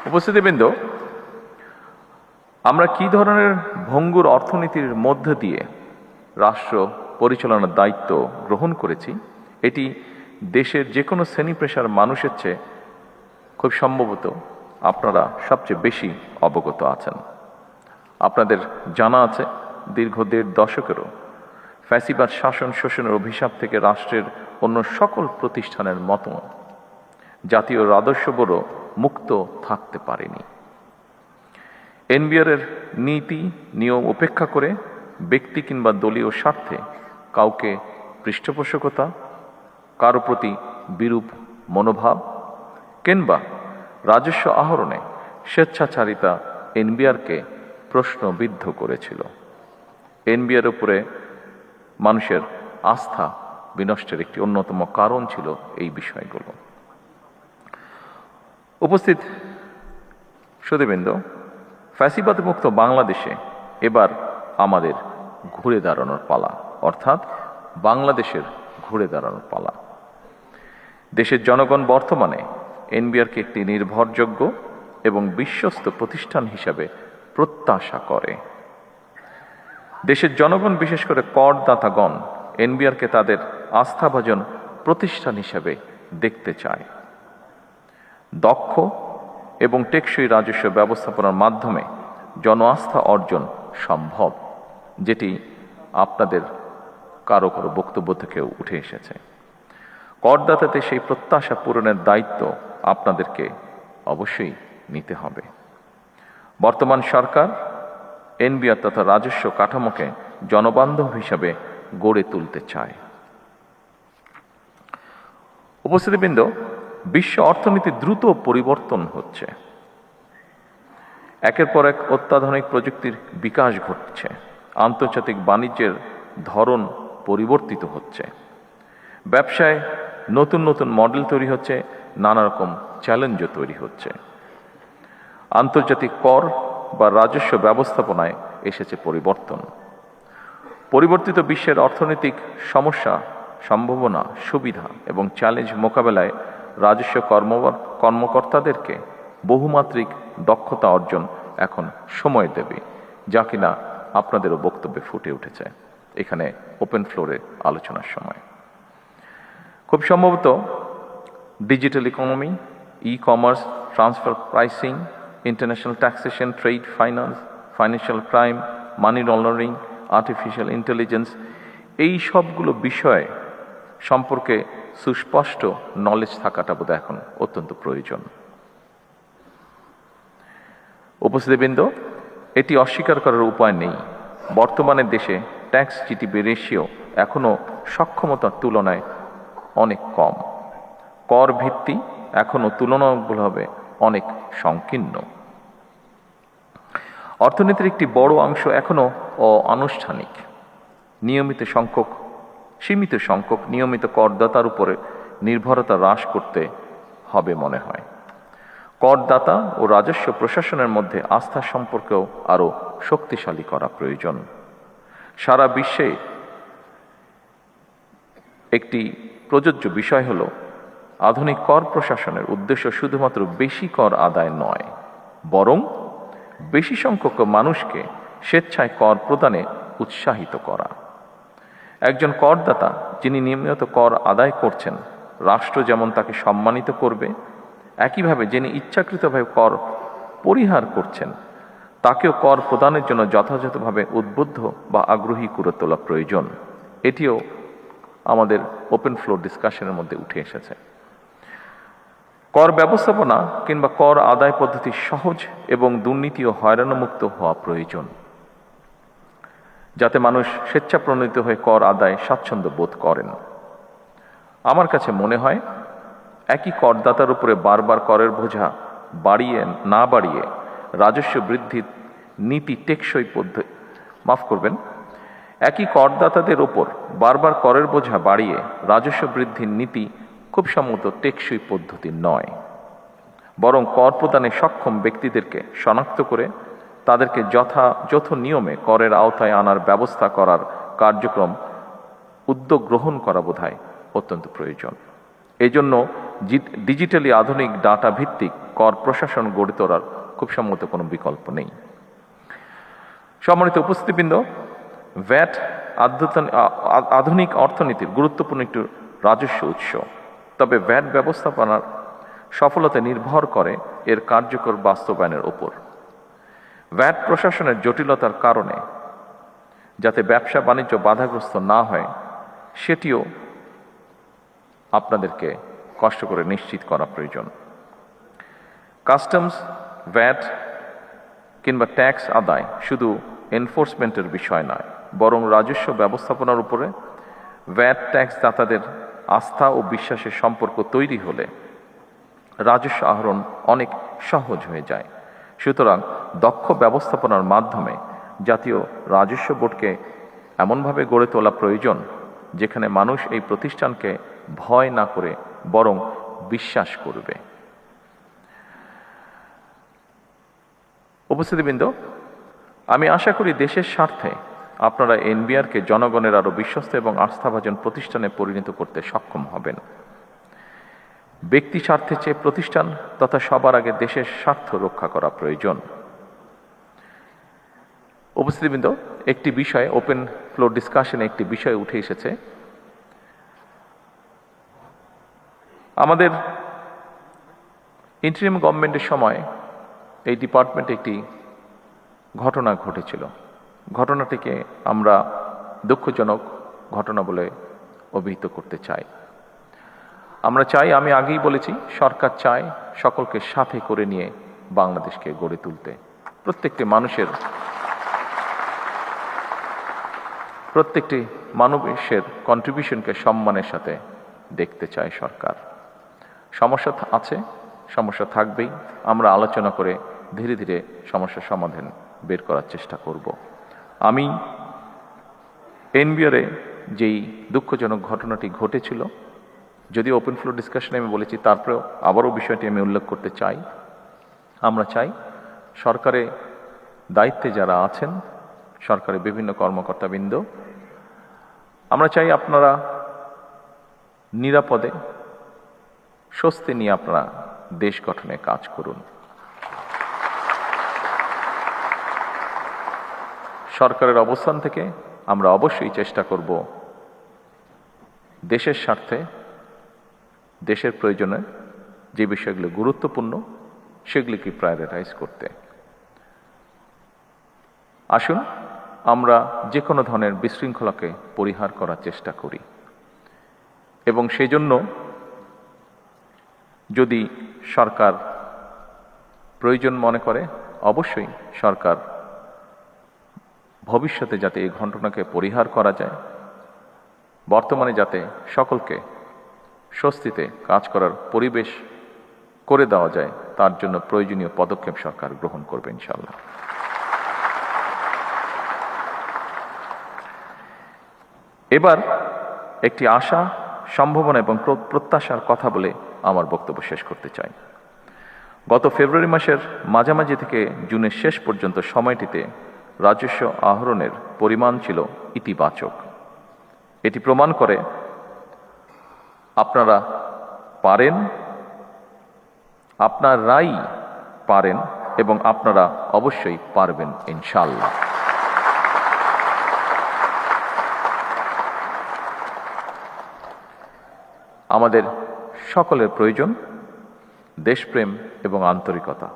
উপস্থিতিবৃন্দ, আমরা কি ধরনের ভঙ্গুর অর্থনীতির মধ্য দিয়ে রাষ্ট্র পরিচালনার দায়িত্ব গ্রহণ করেছি, এটি দেশের যে কোনো শ্রেণী পেশার মানুষের চেয়ে খুব সম্ভবত আপনারা সবচেয়ে বেশি অবগত আছেন। আপনাদের জানা আছে, দীর্ঘ 1.5 দশকেরও ফ্যাসিবাদ শাসন শোষণের অভিশাপ থেকে রাষ্ট্রের অন্য সকল প্রতিষ্ঠানের মতো জাতীয় রাজস্ববোর্ডও মুক্ত থাকতে পারেনি। এনবিআর এর নীতি নিয়ম উপেক্ষা করে ব্যক্তি কিংবা দলীয় স্বার্থে কাউকে পৃষ্ঠপোষকতা, কারো প্রতি বিরূপ মনোভাব কিংবা রাজস্ব আহরণে স্বেচ্ছাচারিতা এনবিআরকে প্রশ্নবিদ্ধ করেছিল। এনবিআর উপরে মানুষের আস্থা বিনষ্টের একটি অন্যতম কারণ ছিল এই বিষয়গুলো। উপস্থিত সুধীবৃন্দ, ফ্যাসিবাদ মুক্ত বাংলাদেশে এবার আমাদের ঘুরে দাঁড়ানোর পালা, অর্থাৎ বাংলাদেশের ঘুরে দাঁড়ানোর পালা। দেশের জনগণ বর্তমানে এনবিআরকে একটি নির্ভরযোগ্য এবং বিশ্বস্ত প্রতিষ্ঠান হিসাবে প্রত্যাশা করে। দেশের জনগণ, বিশেষ করে করদাতাগণ, এনবিআরকে তাদের আস্থাভাজন প্রতিষ্ঠান হিসাবে দেখতে চায়। দক্ষ এবং টেকসই রাজস্ব ব্যবস্থাপনার মাধ্যমে জন আস্থা অর্জন সম্ভব, যেটি আপনাদের কারো কারো বক্তব্য থেকেও উঠে এসেছে। করদাতাতে সেই প্রত্যাশা পূরণের দায়িত্ব আপনাদেরকে অবশ্যই নিতে হবে। বর্তমান সরকার এনবিআর তথা রাজস্ব কাঠামোকে জনবান্ধব হিসাবে গড়ে তুলতে চায়। উপস্থিতিবৃন্দ, বিশ্ব অর্থনীতি দ্রুত পরিবর্তন হচ্ছে। একের পর এক অত্যাধুনিক প্রযুক্তির বিকাশ ঘটছে। আন্তর্জাতিক বাণিজ্যের ধরন পরিবর্তিত হচ্ছে। ব্যবসায় নতুন নতুন মডেল তৈরি হচ্ছে, নানা রকম চ্যালেঞ্জও তৈরি হচ্ছে। আন্তর্জাতিক কর বা রাজস্ব ব্যবস্থাপনায় এসেছে পরিবর্তন। পরিবর্তিত বিশ্বের অর্থনৈতিক সমস্যা, সম্ভাবনা, সুবিধা এবং চ্যালেঞ্জ মোকাবেলায় রাজস্ব কর্মকর্তাদেরকে বহুমাত্রিক দক্ষতা অর্জন এখন সময় দেবে, যা কিনা আপনাদেরও বক্তব্যে ফুটে উঠেছে এখানে ওপেন ফ্লোরে আলোচনার সময়। খুব সম্ভবত digital economy, e-commerce, transfer pricing, international taxation, trade finance, financial crime, money laundering, artificial intelligence, এই সবগুলো বিষয় সম্পর্কে সুস্পষ্ট নলেজ থাকাটা বোধ এখন অত্যন্ত প্রয়োজন। উপস্থিতিবৃন্দ, এটি অস্বীকার করার উপায় নেই। বর্তমানে দেশে ট্যাক্স জিডিপি রেশিও এখনো সক্ষমতার তুলনায় অনেক কম। কর ভিত্তি এখনো তুলনামূলকভাবে অনেক সংকীর্ণ। অর্থনীতির একটি বড় অংশ এখনো অনানুষ্ঠানিক। সীমিত সংখ্যক নিয়মিত করদাতার উপরে নির্ভরতা হ্রাস করতে হবে মনে হয়। করদাতা ও রাজস্ব প্রশাসনের মধ্যে আস্থার সম্পর্কেও আরও শক্তিশালী করা প্রয়োজন। সারা বিশ্বে একটি প্রযোজ্য বিষয় হল, আধুনিক কর প্রশাসনের উদ্দেশ্য শুধুমাত্র বেশি কর আদায় নয়, বরং বেশি সংখ্যক মানুষকে স্বেচ্ছায় কর প্রদানে উৎসাহিত করা। একজন করদাতা যিনি নিয়মিত কর আদায় করছেন, রাষ্ট্র যেমন তাকে সম্মানিত করবে, একইভাবে যিনি ইচ্ছাকৃতভাবে কর পরিহার করছেন, তাকেও কর প্রদানের জন্য যথাযথভাবে উদ্বুদ্ধ বা আগ্রহী করে তোলা প্রয়োজন। এটিও আমাদের ওপেন ফ্লোর ডিসকাশনের মধ্যে উঠে এসেছে। কর ব্যবস্থাপনা কিংবা কর আদায় পদ্ধতি সহজ এবং দুর্নীতি ও হয়রানিমুক্ত হওয়া প্রয়োজন, যাতে মানুষ স্বেচ্ছাপ্রণোদিত হয়ে কর আদায় স্বাচ্ছন্দ্য বোধ করেন। আমার কাছে মনে হয়, একই করদাতার উপরে বারবার করের বোঝা না বাড়িয়ে রাজস্ব বৃদ্ধির নীতি টেকসই একই করদাতাদের ওপর বারবার করের বোঝা বাড়িয়ে রাজস্ব বৃদ্ধির নীতি খুব সম্ভবত টেকসই পদ্ধতি নয়, বরং কর প্রদানে সক্ষম ব্যক্তিদেরকে শনাক্ত করে তাদেরকে যথাযথ নিয়মে করের আওতায় আনার ব্যবস্থা করার কার্যক্রম উদ্যোগ গ্রহণ করা বোধহয় অত্যন্ত প্রয়োজন। এই জন্য ডিজিটালি আধুনিক ডাটা ভিত্তিক কর প্রশাসন গড়ে তোলার খুব সম্ভবত কোনো বিকল্প নেই। সম্মানিত উপস্থিতিবৃন্দ, ভ্যাট আধুনিক অর্থনীতির গুরুত্বপূর্ণ একটি রাজস্ব উৎস। তবে ভ্যাট ব্যবস্থাপনার সফলতা নির্ভর করে এর কার্যকর বাস্তবায়নের ওপর। ভ্যাট প্রশাসনের জটিলতার কারণে যাতে ব্যবসা বাণিজ্য বাধাগ্রস্ত না হয় সেটিও আপনাদেরকে কষ্ট করে নিশ্চিত করা প্রয়োজন। কাস্টমস, ভ্যাট কিংবা ট্যাক্স আদায় শুধু এনফোর্সমেন্টের বিষয় নয়, বরং রাজস্ব ব্যবস্থাপনার উপরে ভ্যাট ট্যাক্স দাতাদের আস্থা ও বিশ্বাসের সম্পর্ক তৈরি হলে রাজস্ব আহরণ অনেক সহজ হয়ে যায়। সুতরাং দক্ষ ব্যবস্থাপনার মাধ্যমে জাতীয় রাজস্ব বোর্ডকে এমনভাবে গড়ে তোলা প্রয়োজন যেখানে মানুষ এই প্রতিষ্ঠানকে ভয় না করে বরং বিশ্বাস করবে। উপস্থিতিবৃন্দ, আমি আশা করি দেশের স্বার্থে আপনারা এনবিআরকে জনগণের আরও বিশ্বস্ত এবং আস্থাভাজন প্রতিষ্ঠানে পরিণত করতে সক্ষম হবেন। ব্যক্তি স্বার্থের চেয়ে প্রতিষ্ঠান তথা সবার আগে দেশের স্বার্থ রক্ষা করা প্রয়োজন। উপস্থিতিবৃন্দ, একটি বিষয় ওপেন ফ্লোর ডিসকাশনে একটি বিষয় উঠে এসেছে। আমাদের ইন্টারিম গভর্নমেন্টের সময় এই ডিপার্টমেন্টে একটি ঘটনা ঘটেছিল। ঘটনাটিকে আমরা দুঃখজনক ঘটনা বলে অভিহিত করতে চাই। আমরা চাই, আমি আগেই বলেছি, সরকার চায় সকলকে সাথে করে নিয়ে বাংলাদেশকে গড়ে তুলতে। প্রত্যেকটি মানুষের কন্ট্রিবিউশনকে সম্মানের সাথে দেখতে চায় সরকার। সমস্যা আছে, সমস্যা থাকবেই। আমরা আলোচনা করে ধীরে ধীরে সমস্যার সমাধান বের করার চেষ্টা করব। আমি এনবিআরে যেই দুঃখজনক ঘটনাটি ঘটেছিল, যদিও ওপেন ফ্লোর ডিসকাশনে আমি বলেছি, তারপরেও আবারও বিষয়টি আমি উল্লেখ করতে চাই। আমরা চাই সরকারে দায়িত্বে যারা আছেন, সরকারের বিভিন্ন কর্মকর্তাবৃন্দ, আমরা চাই আপনারা নিরাপদে স্বস্তি নিয়ে আপনারা দেশ গঠনে কাজ করুন। সরকারের অবস্থান থেকে আমরা অবশ্যই চেষ্টা করব দেশের স্বার্থে, দেশের প্রয়োজনে যে বিষয়গুলো গুরুত্বপূর্ণ সেগুলিকে প্রায়োরিটাইজ করতে। আসুন আমরা যে কোনো ধরনের বিশৃঙ্খলাকে পরিহার করার চেষ্টা করি এবং সেজন্য যদি সরকার প্রয়োজন মনে করে, অবশ্যই সরকার ভবিষ্যতে যাতে এই ঘটনাকে পরিহার করা যায়, বর্তমানে যাতে সকলকে স্বস্তিতে কাজ করার পরিবেশ করে দেওয়া যায়, তার জন্য প্রয়োজনীয় পদক্ষেপ সরকার গ্রহণ করবে ইনশাআল্লাহ। এবার একটি আশা, সম্ভাবনা এবং প্রত্যাশার কথা বলে আমার বক্তব্য শেষ করতে চাই। গত ফেব্রুয়ারি মাসের মাঝামাঝি থেকে জুনের শেষ পর্যন্ত সময়টিতে রাজস্ব আহরণের পরিমাণ ছিল ইতিবাচক। এটি প্রমাণ করে আপনারা পারেন, আপনারাই পারেন এবং আপনারা অবশ্যই পারবেন ইনশাআল্লাহ। আমাদের সকলের প্রয়োজন দেশপ্রেম এবং আন্তরিকতা।